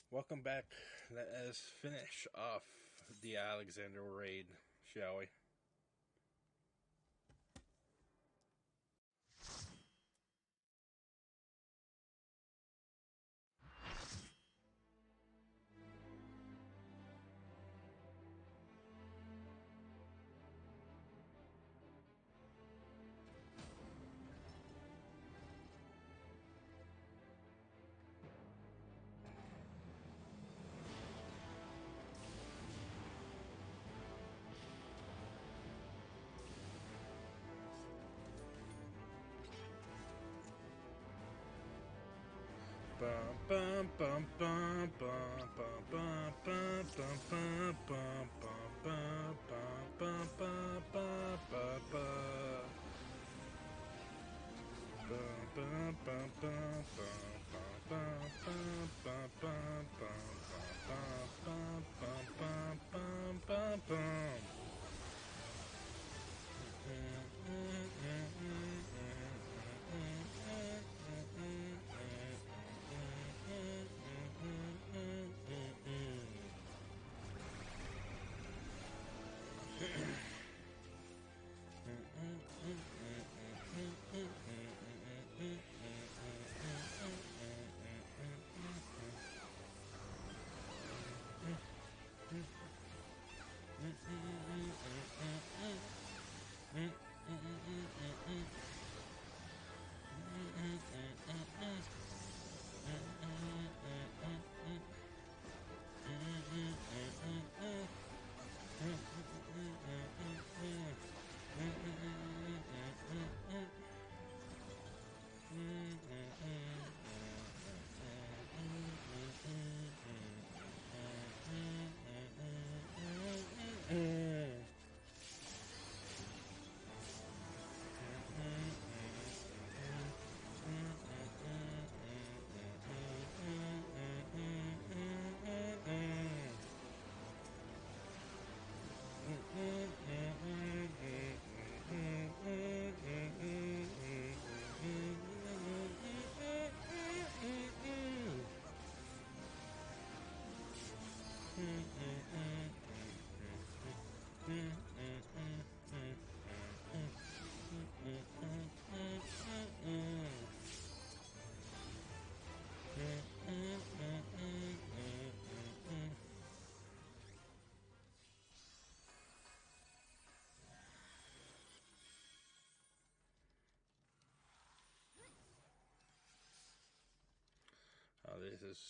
Welcome back. Let us finish off the Alexander raid, shall we? Bum bum bum bum bum bum bum bum bum bum bum bum bum bum bum bum. Oh, this is.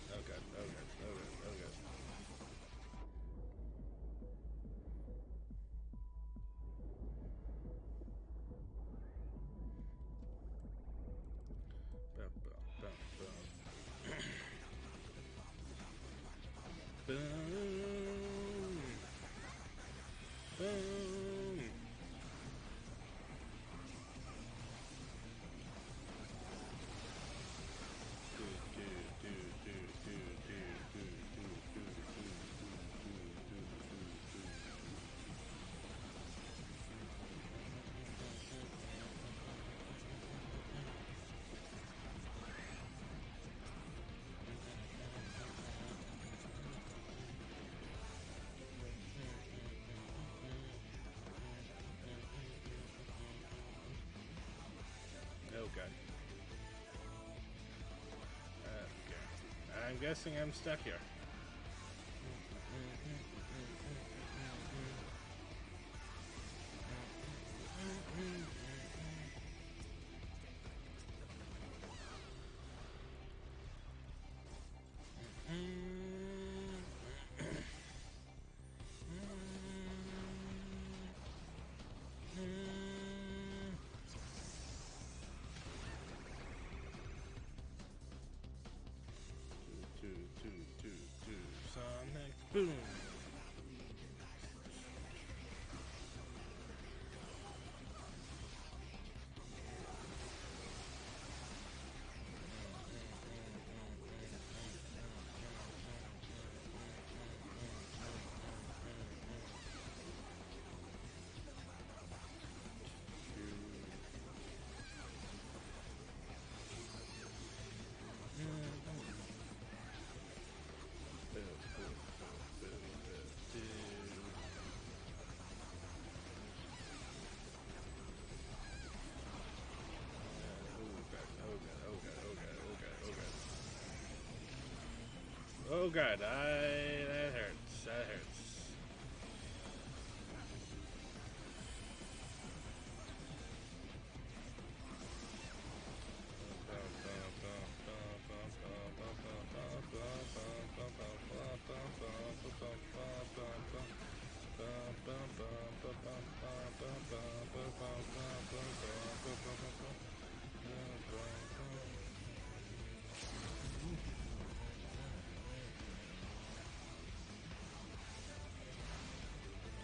Oh god, oh god, oh god, oh god. Bum, bum, bum, bum. Boom! Boom! Oh god. Okay. I'm guessing I'm stuck here. Boom. Oh god, that hurts. That hurts.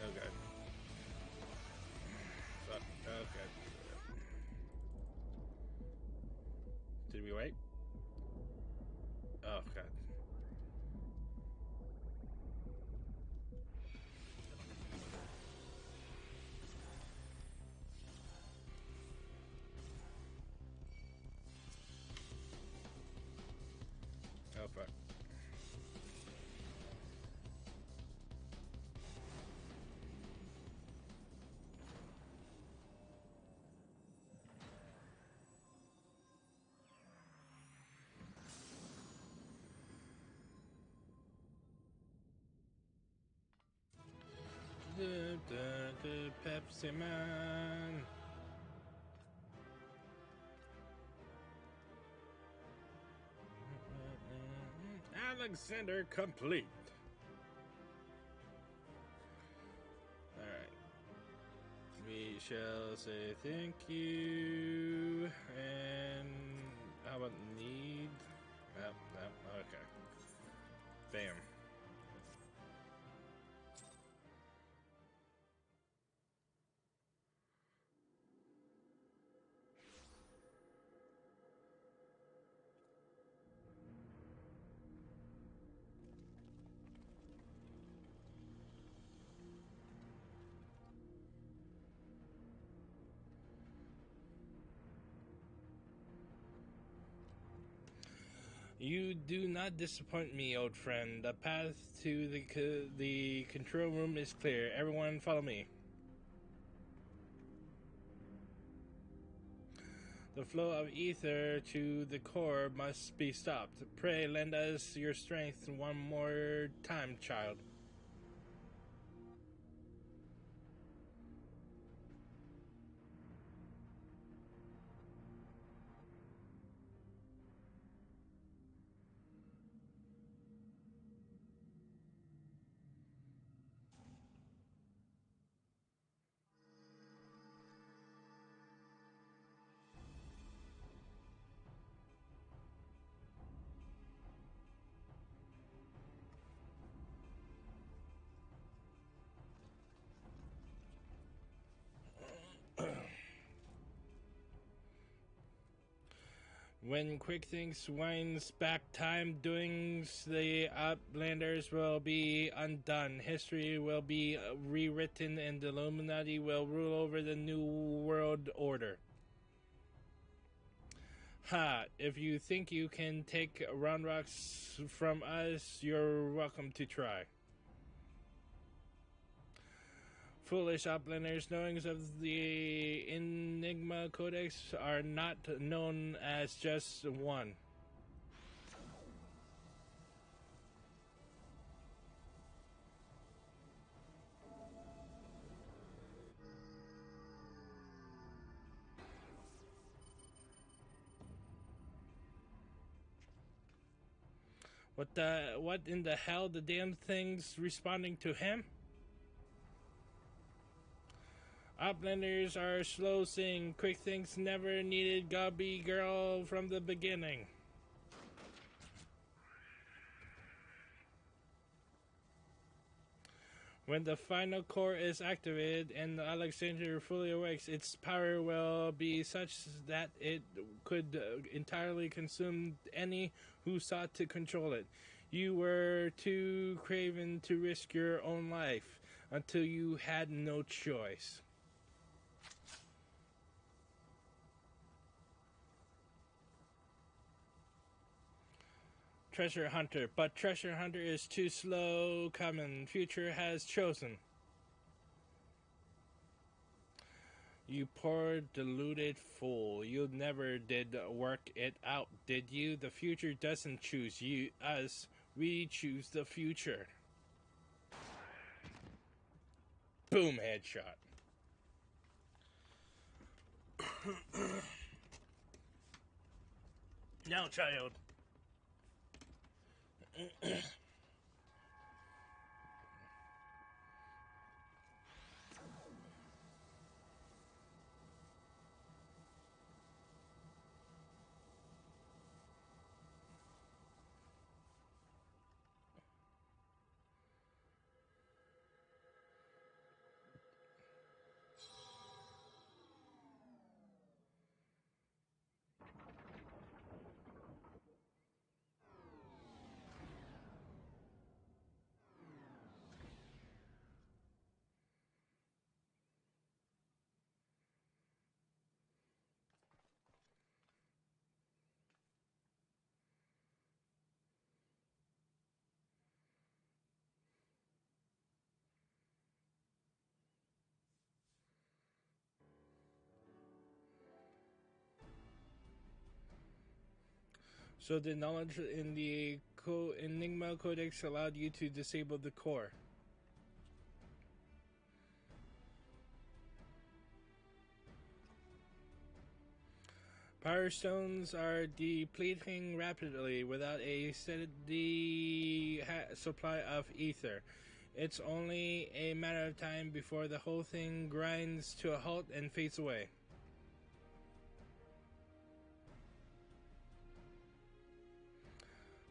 Okay. Okay. Did we wait? Oh god. Oh fuck. Pepsi Man. Alexander complete. Alright. We shall say thank you. And how about need? No, no, okay. Bam. You do not disappoint me, old friend. The path to the control room is clear. Everyone follow me. The flow of ether to the core must be stopped. Pray lend us your strength one more time, child. When Quick Things winds back time, doings the Outlanders will be undone. History will be rewritten, and the Illuminati will rule over the New World Order. Ha! If you think you can take Round Rocks from us, you're welcome to try. Foolish Outlanders, knowings of the Enigma Codex are not known as just one. What in the hell? The damn thing's responding to him? Outlanders are slow seeing. Quick Things never needed Gobby Girl from the beginning. When the final core is activated and Alexander fully awakes, its power will be such that it could entirely consume any who sought to control it. You were too craven to risk your own life until you had no choice. Treasure Hunter, but Treasure Hunter is too slow coming. Future has chosen. You poor deluded fool. You never did work it out, did you? The future doesn't choose you us. We choose the future. Boom, headshot. Now, child. So the knowledge in the Enigma Codex allowed you to disable the core. Power stones are depleting rapidly without a steady supply of ether. It's only a matter of time before the whole thing grinds to a halt and fades away.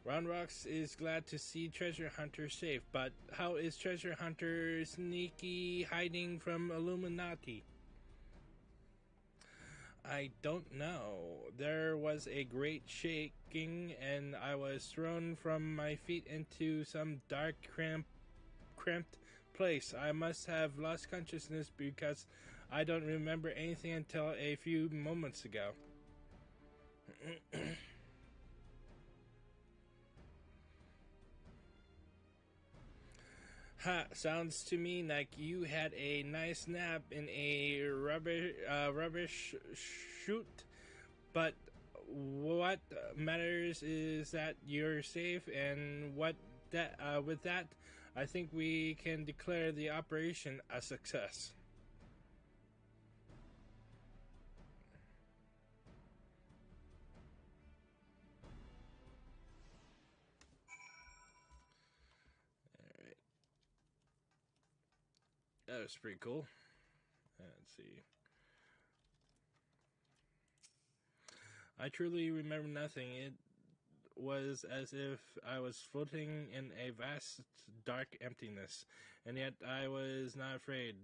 Roundrocks is glad to see Treasure Hunter safe, but how is Treasure Hunter sneaky hiding from Illuminati? I don't know. There was a great shaking, and I was thrown from my feet into some dark, cramped place. I must have lost consciousness because I don't remember anything until a few moments ago. Ha, sounds to me like you had a nice nap in a rubbish chute. But what matters is that you're safe, and with that, I think we can declare the operation a success. All right, that was pretty cool. Let's see. I truly remember nothing. It was as if I was floating in a vast, dark emptiness, and yet I was not afraid,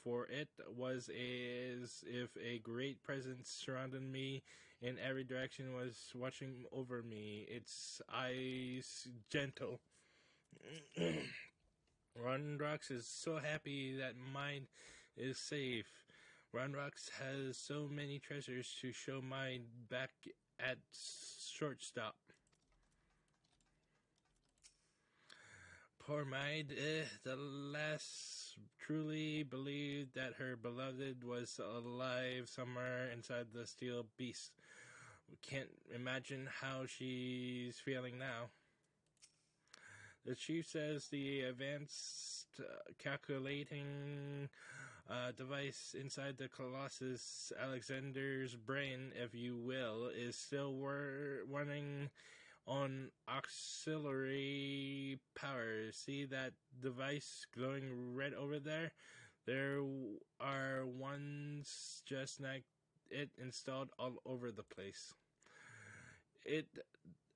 for it was as if a great presence surrounded me in every direction, was watching over me, its eyes gentle. Runrox is so happy that mine is safe. Runrox has so many treasures to show mine back at shortstop. Poor Maid, the lass truly believed that her beloved was alive somewhere inside the steel beast. We can't imagine how she's feeling now. The chief says the advanced calculating device inside the Colossus, Alexander's brain, if you will, is still running on auxiliary power. See that device glowing red over there? There are ones just like it installed all over the place. It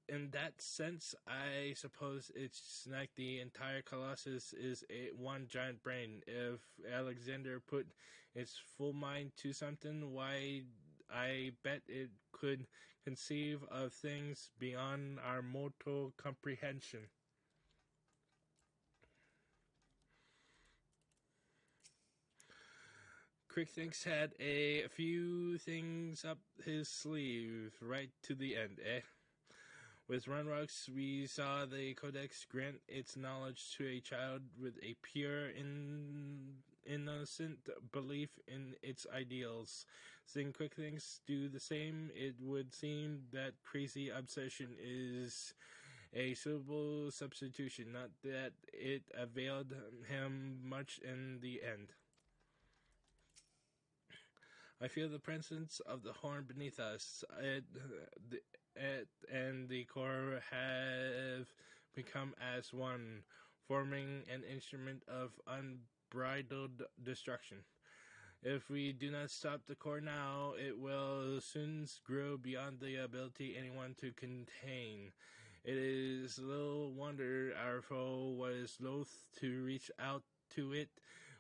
in that sense, I suppose it's like the entire Colossus is one giant brain. If Alexander put its full mind to something, why, I bet it could conceive of things beyond our mortal comprehension. Quickthings had a few things up his sleeve right to the end, eh? With Runrocks, we saw the Codex grant its knowledge to a child with a pure, innocent belief in its ideals. Seeing Quickthings do the same, it would seem that crazy obsession is a suitable substitution, not that it availed him much in the end. I feel the presence of the horn beneath us. It and the core have become as one, forming an instrument of unbridled destruction. If we do not stop the core now, it will soon grow beyond the ability anyone to contain. It is little wonder our foe was loath to reach out to it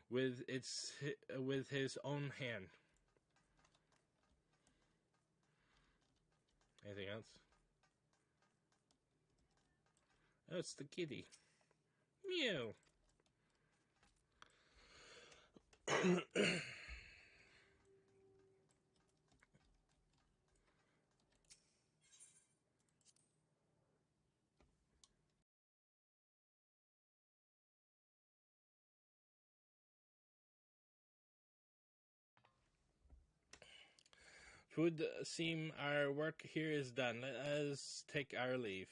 with his own hand. Anything else? Oh, it's the kitty. Meow. It would seem our work here is done. Let us take our leave.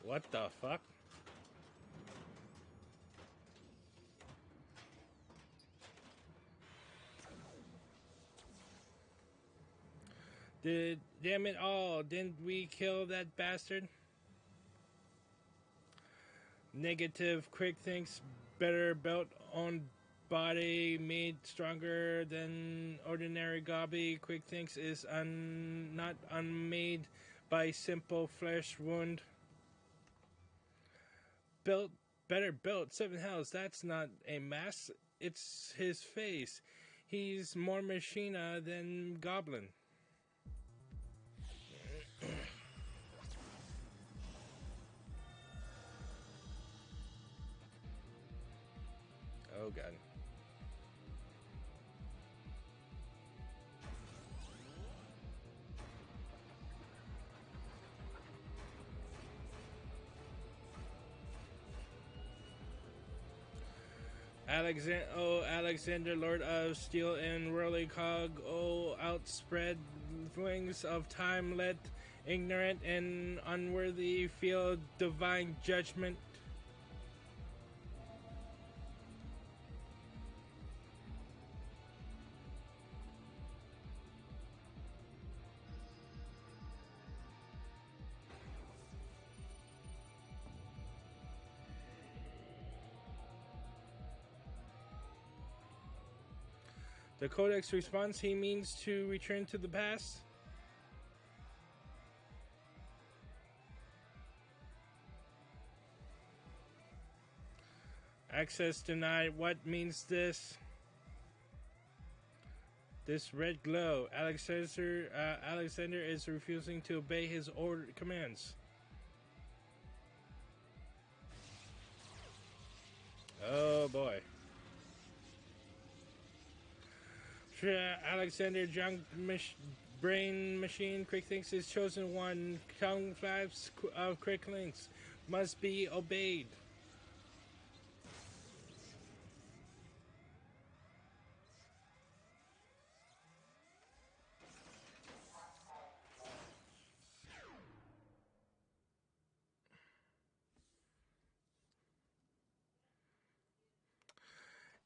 What the fuck? Damn it all, didn't we kill that bastard? Negative. Quick thinks better built on body made stronger than ordinary gobby. Quick thinks is not unmade by simple flesh wound. Built better built. Seven hells, that's not a mask, it's his face. He's more machina than goblin. Oh god. Alexander, Lord of Steel and Whirly Cog, outspread wings of time, let ignorant and unworthy feel divine judgment. The Codex response, he means to return to the past. Access denied. What means this? This red glow. Alexander is refusing to obey his commands. Oh boy. Alexander Junk Brain Machine Quick Thinks is chosen one. Tongue flaps of Quick Links must be obeyed.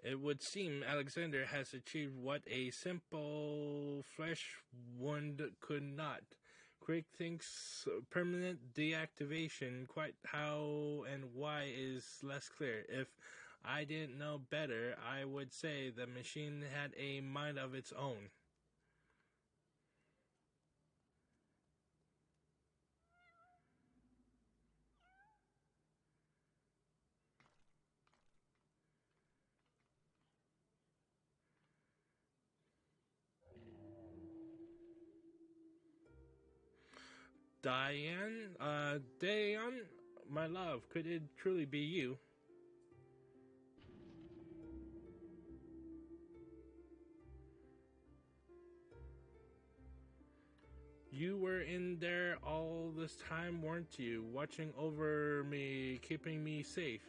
It would seem Alexander has achieved what a simple flesh wound could not. Crick thinks permanent deactivation, quite how and why is less clear. If I didn't know better, I would say the machine had a mind of its own. Diane, my love, could it truly be you? You were in there all this time, weren't you? Watching over me, keeping me safe.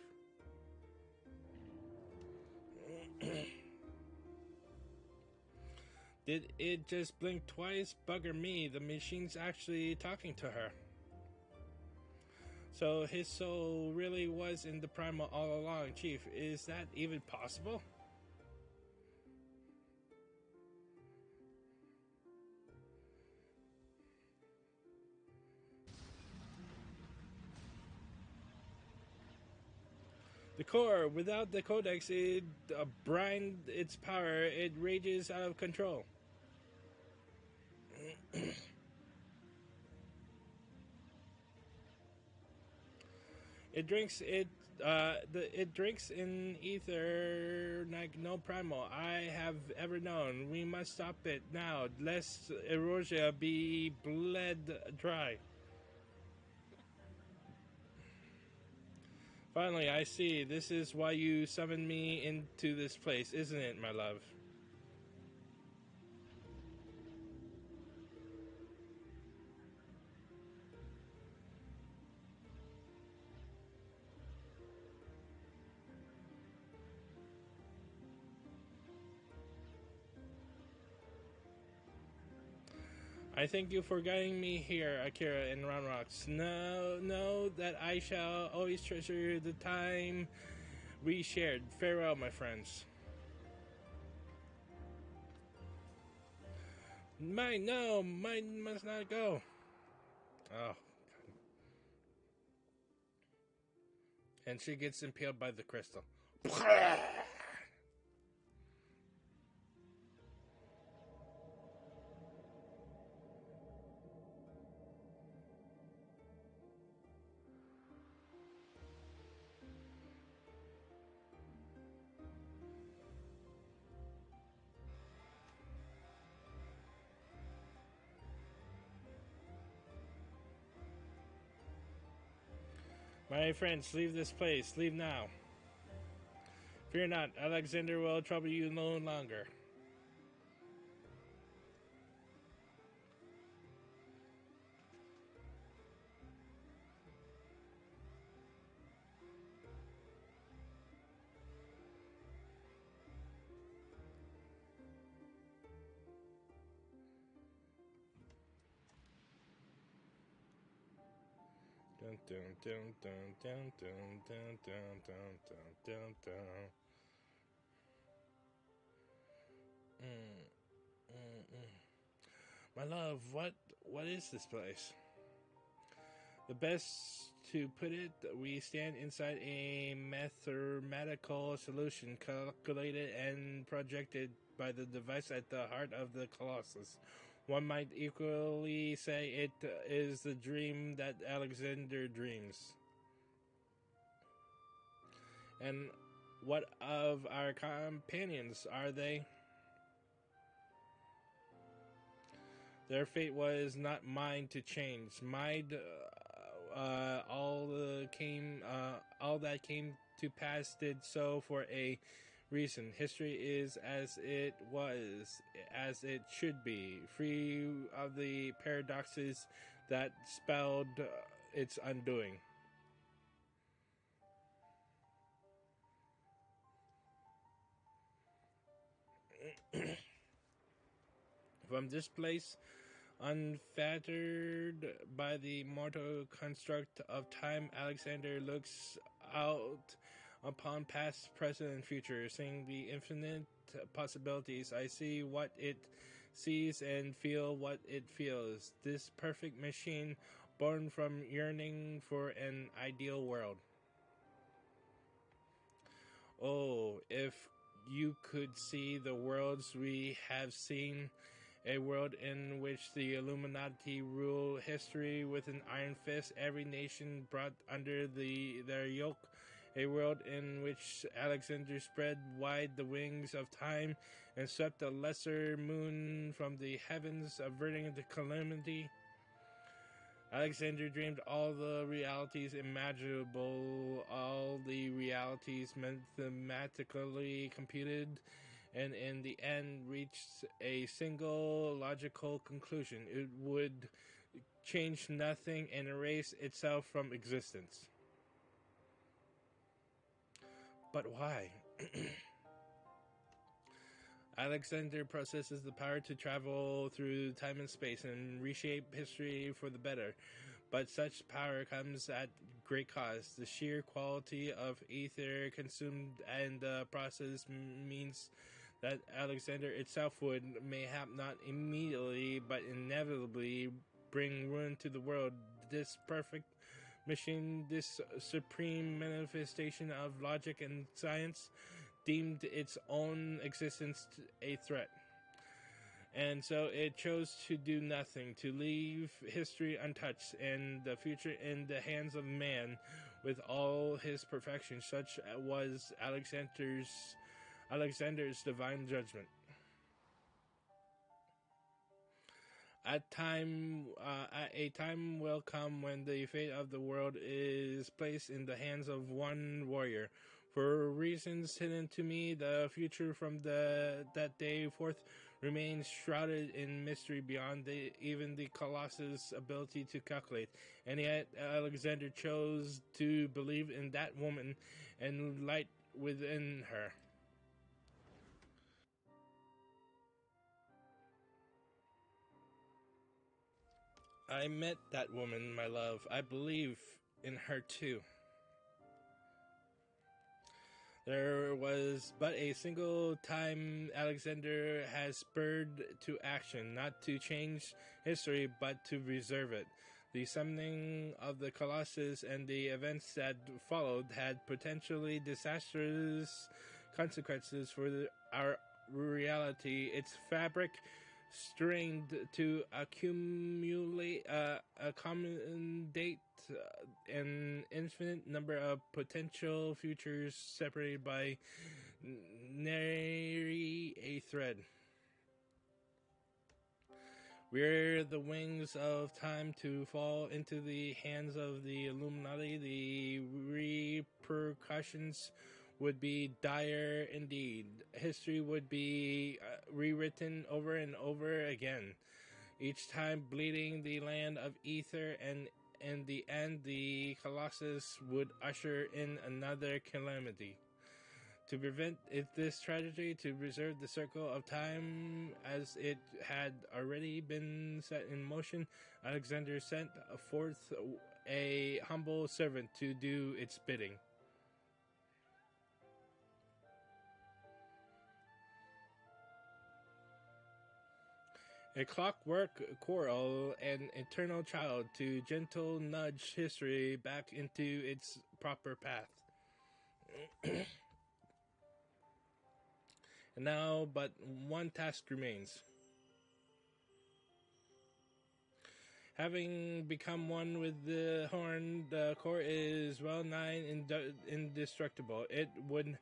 Did it just blink twice? Bugger me, the machine's actually talking to her. So his soul really was in the primal all along, Chief. Is that even possible? The core, without the codex, it brined its power. It rages out of control. It drinks in ether like no primal I have ever known. We must stop it now, lest Erosia be bled dry. Finally, I see. This is why you summoned me into this place, isn't it, my love? I thank you for guiding me here, Akira and Ronrox. Know that I shall always treasure the time we shared. Farewell, my friends. Mine must not go. Oh. And she gets impaled by the crystal. My friends, leave this place. Leave now. Fear not, Alexander will trouble you no longer. Dun dun dun dun dun dun dun dun dun dun dun. My love, what is this place? The best to put it, we stand inside a mathematical solution calculated and projected by the device at the heart of the Colossus. One might equally say it is the dream that Alexander dreams. And what of our companions? Are they? Their fate was not mine to change. All that came to pass did so for a reason. History is as it was, as it should be, free of the paradoxes that spelled its undoing. From this place, unfettered by the mortal construct of time, Alexander looks out upon past, present, and future, seeing the infinite possibilities. I see what it sees and feel what it feels. This perfect machine, born from yearning for an ideal world. Oh, if you could see the worlds we have seen, a world in which the Illuminati rule history with an iron fist, every nation brought under their yoke, a world in which Alexander spread wide the wings of time and swept the lesser moon from the heavens, averting the calamity. Alexander dreamed all the realities imaginable, all the realities mathematically computed, and in the end reached a single logical conclusion. It would change nothing and erase itself from existence. But why? Alexander possesses the power to travel through time and space and reshape history for the better. But such power comes at great cost. The sheer quality of ether consumed in the process means that Alexander itself would, mayhap not immediately, but inevitably bring ruin to the world. This perfect machine, this supreme manifestation of logic and science, deemed its own existence a threat. And so it chose to do nothing, to leave history untouched and the future in the hands of man with all his perfection. Such was Alexander's divine judgment. At a time will come when the fate of the world is placed in the hands of one warrior. For reasons hidden to me, the future from that day forth remains shrouded in mystery beyond even the Colossus' ability to calculate. And yet Alexander chose to believe in that woman and light within her. I met that woman, my love. I believe in her too. There was but a single time Alexander has spurred to action, not to change history, but to preserve it. The summoning of the Colossus and the events that followed had potentially disastrous consequences for our reality. Its fabric strained to accommodate an infinite number of potential futures separated by nary a thread. We're the wings of time to fall into the hands of the Illuminati. The repercussions would be dire indeed. History would be rewritten over and over again, each time bleeding the land of ether, and in the end the Colossus would usher in another calamity. To prevent this tragedy, to preserve the circle of time as it had already been set in motion, Alexander sent forth a humble servant to do its bidding. A clockwork quarrel, an eternal child, to gentle nudge history back into its proper path. And now but one task remains. Having become one with the horn, the core is well nigh indestructible. It would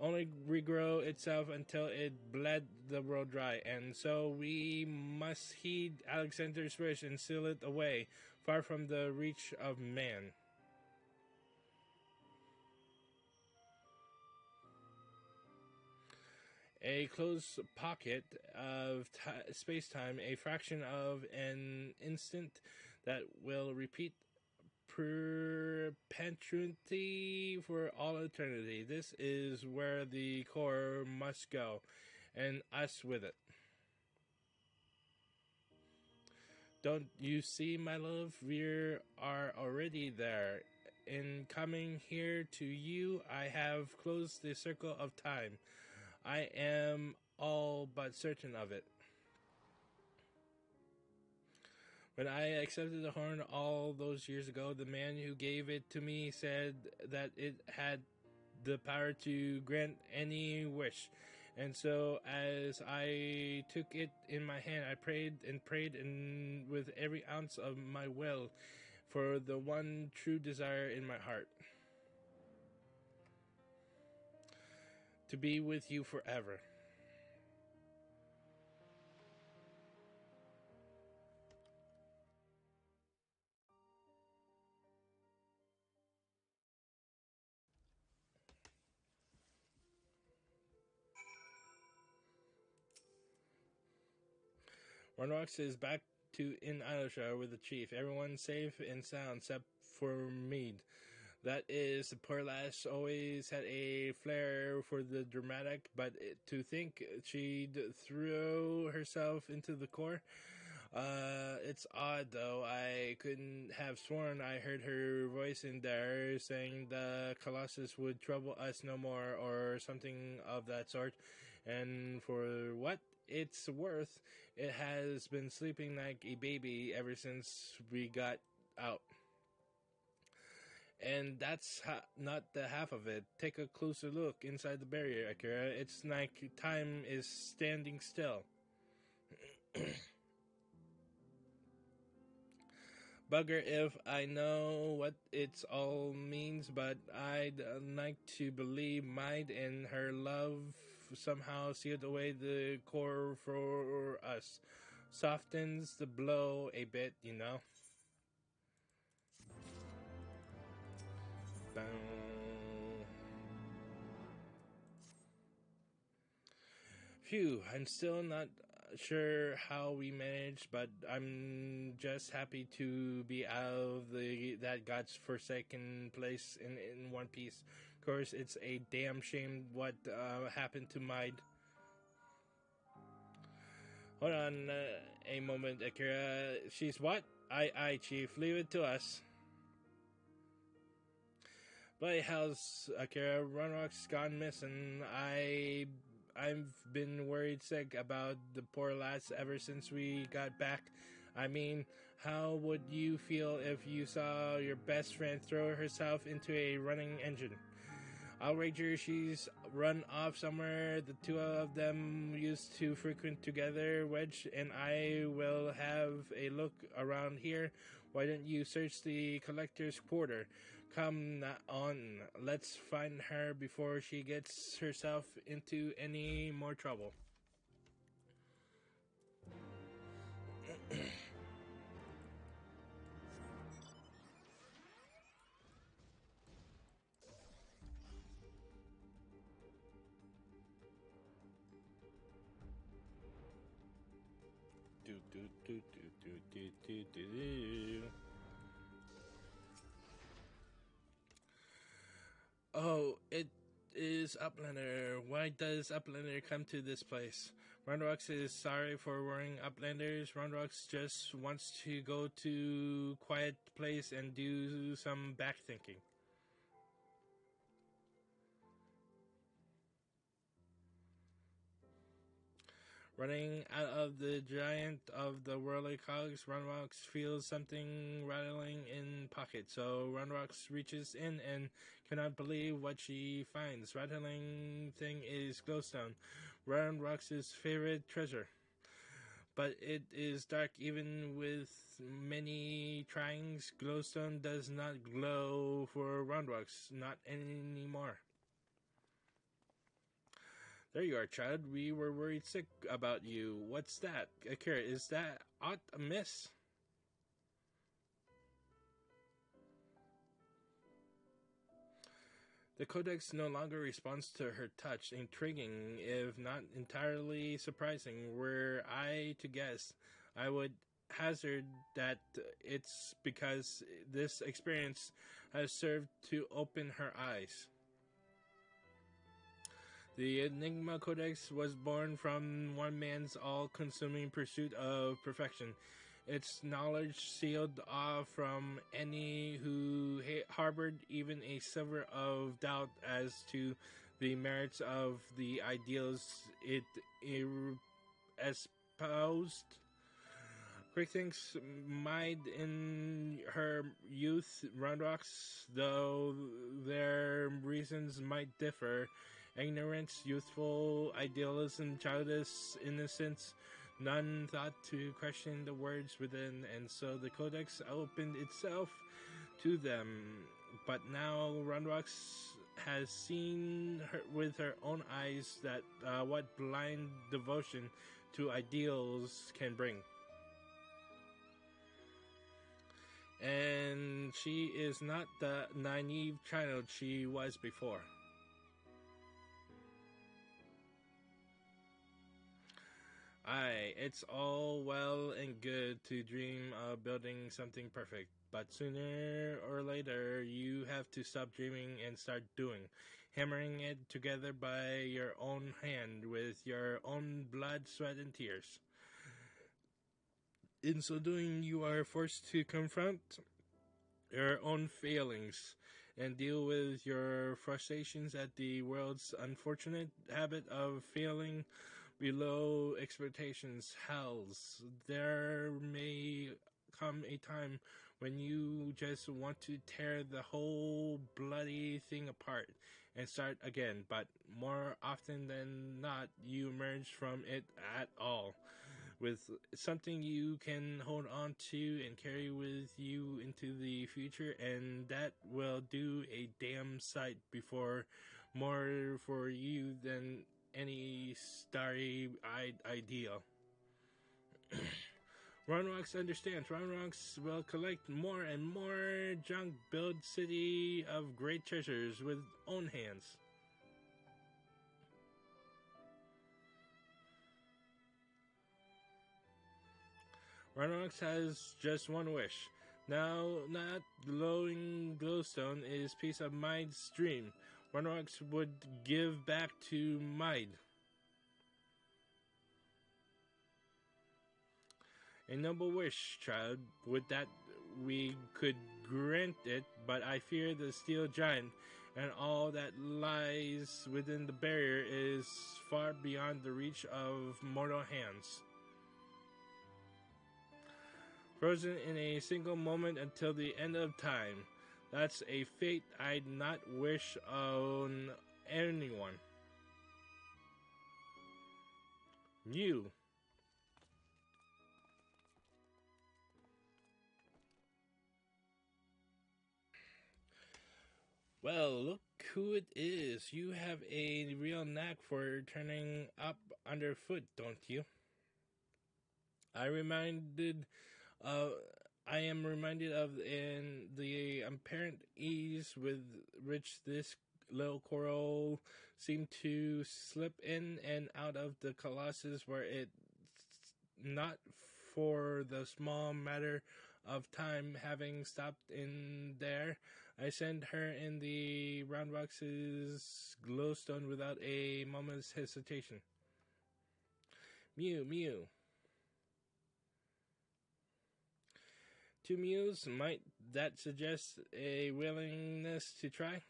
only regrow itself until it bled the world dry, and so we must heed Alexander's wish and seal it away, far from the reach of man. A closed pocket of space-time, a fraction of an instant that will repeat perpetuity for all eternity. This is where the core must go, and us with it. Don't you see, my love? We are already there. In coming here to you, I have closed the circle of time. I am all but certain of it. When I accepted the horn all those years ago, the man who gave it to me said that it had the power to grant any wish. And so, as I took it in my hand, I prayed and with every ounce of my will for the one true desire in my heart: to be with you forever. Runrox is back to in Idleshire with the chief. Everyone's safe and sound except for Mead. That is, the poor lass always had a flair for the dramatic, but to think she'd throw herself into the core. It's odd though. I couldn't have sworn I heard her voice in there saying the Colossus would trouble us no more or something of that sort. And for what it's worth, it has been sleeping like a baby ever since we got out. And that's not the half of it. Take a closer look inside the barrier, Akira. It's like time is standing still. Bugger if I know what it all means, but I'd like to believe Might and her love somehow sealed away the core for us. Softens the blow a bit, you know. Boom. Phew, I'm still not sure how we managed, but I'm just happy to be out of that God's forsaken place in one piece. Of course, it's a damn shame what happened to Maid. Hold on a moment, Akira. She's what? Aye, Chief. Leave it to us. Bloody hell's Akira. Runrock's gone missing. I've been worried sick about the poor lass ever since we got back. I mean, how would you feel if you saw your best friend throw herself into a running engine? I'll wager she's run off somewhere. The two of them used to frequent together. Wedge and I will have a look around here. Why don't you search the collector's quarter? Come on, let's find her before she gets herself into any more trouble. Oh, it is Uplander. Why does Uplander come to this place? Runrox is sorry for worrying Uplanders. Runrox just wants to go to quiet place and do some back thinking. Running out of the giant of the whirly cogs, Runrox feels something rattling in pocket. So Runrox reaches in and cannot believe what she finds. Rattling thing is glowstone, Runrox's favorite treasure. But it is dark even with many tryings. Glowstone does not glow for Runrox, not anymore. There you are, child. We were worried sick about you. What's that? Akira, is that aught amiss? The Codex no longer responds to her touch. Intriguing, if not entirely surprising. Were I to guess, I would hazard that it's because this experience has served to open her eyes. The Enigma Codex was born from one man's all-consuming pursuit of perfection. its knowledge sealed off from any who harbored even a sliver of doubt as to the merits of the ideals it espoused. Quick thinks might in her youth Runrocks, though their reasons might differ. Ignorance, youthful idealism, childish innocence, none thought to question the words within, and so the Codex opened itself to them. But now Runrocks has seen her with her own eyes that what blind devotion to ideals can bring. And she is not the naive child she was before. Aye, it's all well and good to dream of building something perfect, but sooner or later you have to stop dreaming and start doing, hammering it together by your own hand with your own blood, sweat, and tears. In so doing, you are forced to confront your own failings and deal with your frustrations at the world's unfortunate habit of failing below expectations. Hells, there may come a time when you just want to tear the whole bloody thing apart and start again, but more often than not, you emerge from it at all with something you can hold on to and carry with you into the future, and that will do a damn sight before more for you than any starry-eyed ideal. Runrocks understands. Runrocks will collect more and more junk, build city of great treasures with own hands. Runrocks has just one wish. Now, not glowing glowstone is peace of Mind's dream. Runrocks would give back to Mind. A noble wish, child. Would that we could grant it, but I fear the steel giant and all that lies within the barrier is far beyond the reach of mortal hands. Frozen in a single moment until the end of time. That's a fate I'd not wish on anyone. You. Well, look who it is. You have a real knack for turning up underfoot, don't you? I reminded I am reminded of in the apparent ease with which this little coral seemed to slip in and out of the colossus, were it not for the small matter of time having stopped in there. I sent her in the Roundbox's glowstone without a moment's hesitation. Mew, mew. To Muse, might that suggest a willingness to try?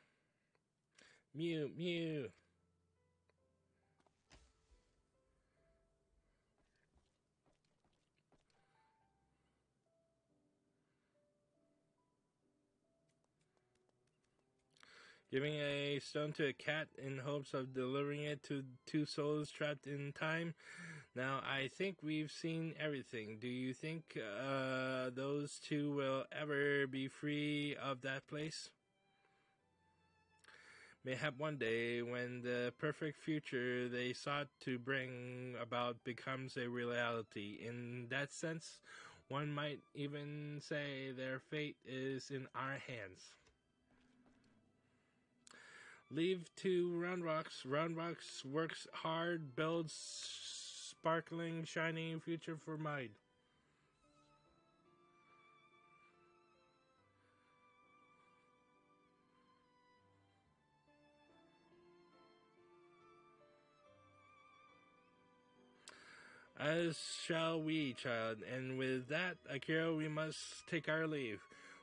Mew, mew. Giving a stone to a cat in hopes of delivering it to two souls trapped in time. Now, I think we've seen everything. Do you think those two will ever be free of that place? Mayhap one day, when the perfect future they sought to bring about becomes a reality. In that sense, one might even say their fate is in our hands. Leave to Roundrocks. Roundrocks works hard, builds sparkling, shining future for Mind. As shall we, child, and with that, Akira, we must take our leave.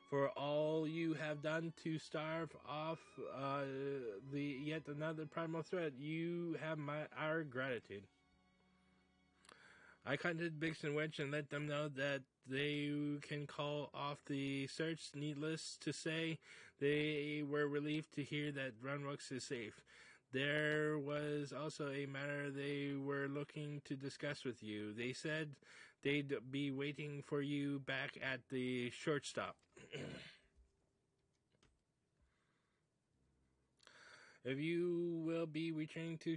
For all you have done to starve off the yet another primal threat, you have our gratitude. I contacted Biggs and Wedge and let them know that they can call off the search. Needless to say, they were relieved to hear that Runrux is safe. There was also a matter they were looking to discuss with you. They said they'd be waiting for you back at the shortstop. If you will be returning to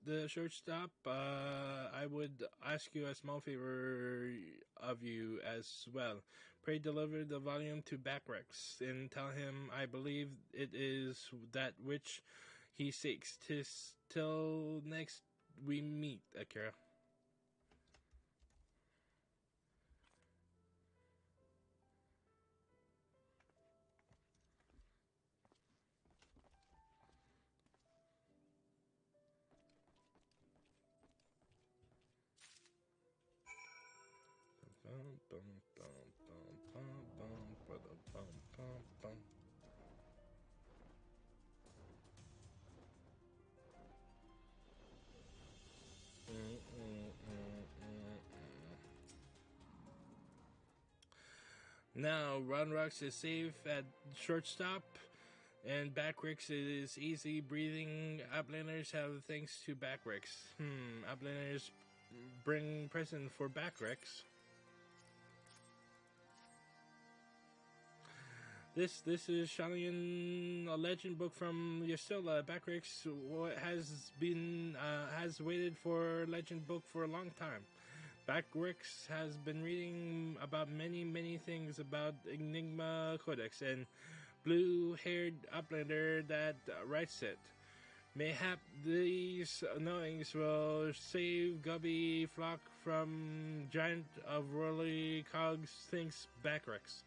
the shortstop, I would ask you a small favor of you as well. Pray deliver the volume to Backrex and tell him I believe it is that which he seeks. 'Tis till next we meet, Akira. Now, Runrux is safe at shortstop, and Backrix is easy breathing. Uplanders have thanks to Backrix. Uplanders bring present for Backrix. This is Shalian, a legend book from Yastila. Backrix has waited for a legend book for a long time. Backrix has been reading about many things about Enigma Codex and blue-haired Uplander that writes it. Mayhap these knowings will save Gubby Flock from Giant of Worldly Cogs, thinks Backrix.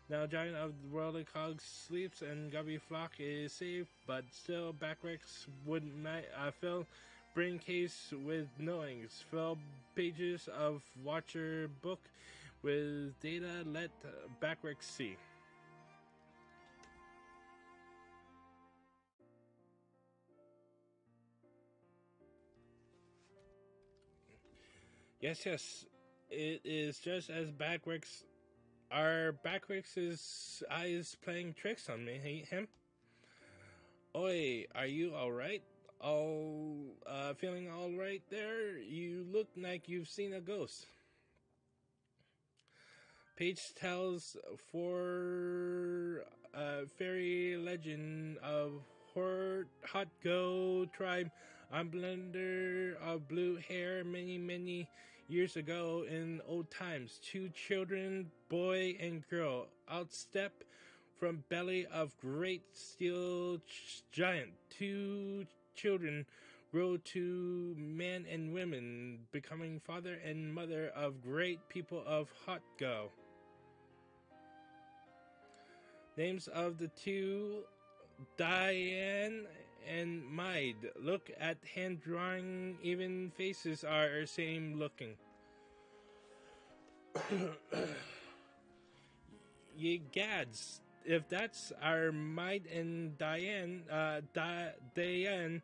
Now Giant of Worldly Cogs sleeps and Gubby Flock is safe, but still Backrix would fill brain case with knowings, fill pages of Watcher book with data, let Backrix see. Yes, it is just as Backrix. Are Backrix's eyes playing tricks on me? Him? Oi, are you alright? Feeling alright there? You look like you've seen a ghost. Page tells for fairy legend of Hot Go tribe on blender of blue hair many years ago in old times. 2 children, boy and girl, outstep from belly of great steel giant. 2 children grow to men and women, becoming father and mother of great people of Hot Go. Names of the 2, Diane and Maid. Look at hand drawing, even faces are same looking. Ye gads, if that's our Maid and Diane, Diane,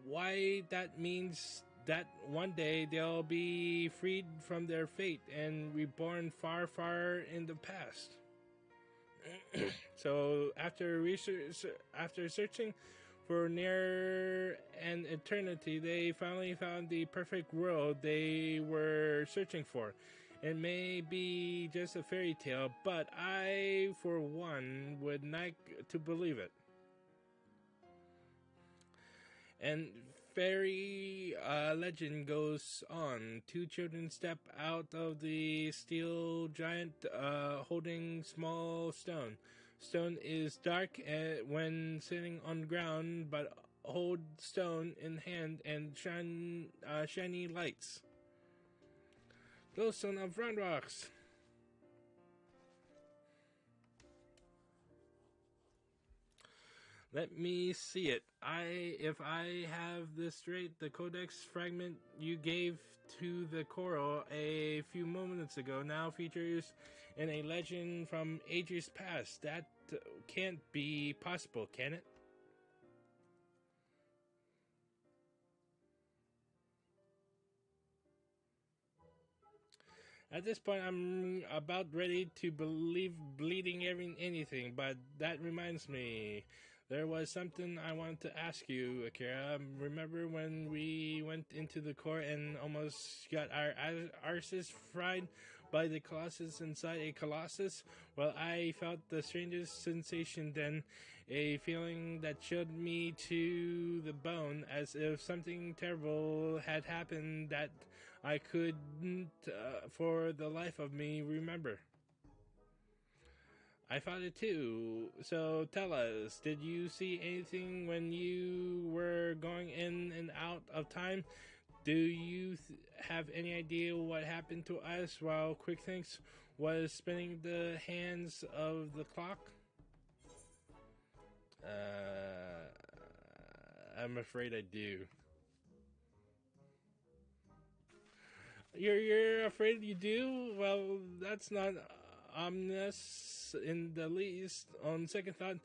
why that means that one day they'll be freed from their fate and reborn far in the past. So after searching for near an eternity, they finally found the perfect world they were searching for. It may be just a fairy tale, but I, for one, would like to believe it. And fairy legend goes on. 2 children step out of the steel giant holding small stone. Stone is dark when sitting on ground, but hold stone in hand and shiny lights. Glowstone of Runrocks. Let me see it. If I have this straight, the codex fragment you gave to the choral a few moments ago now features in a legend from ages past. That can't be possible, can it? At this point, I'm about ready to believe bleeding anything, but that reminds me. There was something I wanted to ask you, Akira. Remember when we went into the court and almost got our arses fried by the colossus inside a colossus? Well, I felt the strangest sensation then, a feeling that chilled me to the bone, as if something terrible had happened that I couldn't, for the life of me, remember. I found it too. So tell us, did you see anything when you were going in and out of time? Do you have any idea what happened to us while QuickThinks was spinning the hands of the clock? I'm afraid I do. You're afraid you do? Well, that's not ominous in the least. On second thought,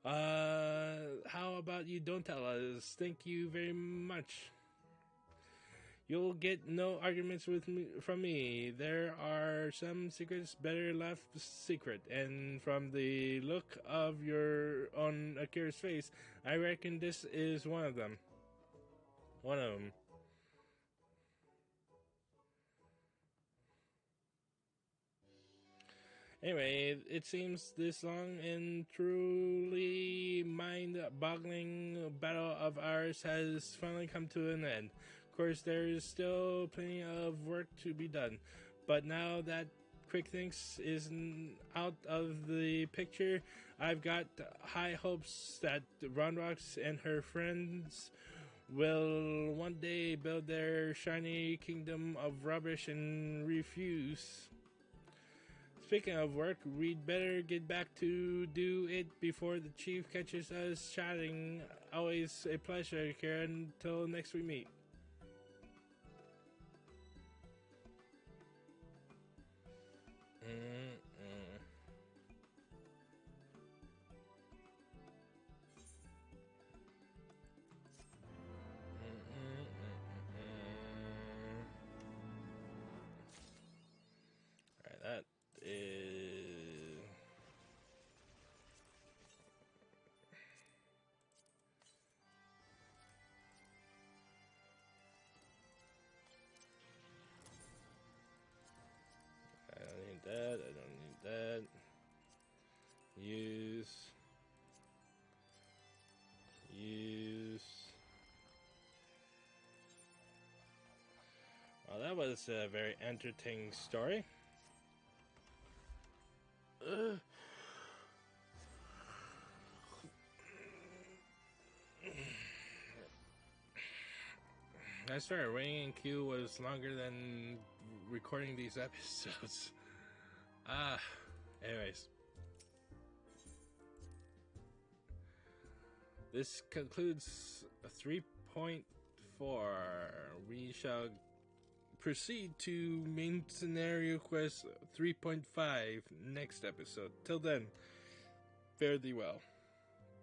how about you don't tell us? Thank you very much. You'll get no arguments with me, from me. There are some secrets better left secret, and from the look of your on Akira's face, I reckon this is one of them. One of them. Anyway, it seems this long and truly mind-boggling battle of ours has finally come to an end. Of course, there is still plenty of work to be done, but now that QuickThinks is out of the picture, I've got high hopes that Ronrox and her friends will one day build their shiny kingdom of rubbish and refuse. Speaking of work, we'd better get back to do it before the chief catches us chatting. Always a pleasure, Karen. Until next we meet. Alright, that is... I don't need that, I don't need that. Use. Well, that was a very entertaining story. I started waiting in queue was longer than recording these episodes. Anyways. This concludes 3.4. We shall proceed to main scenario quest 3.5 next episode. Till then, fare thee well.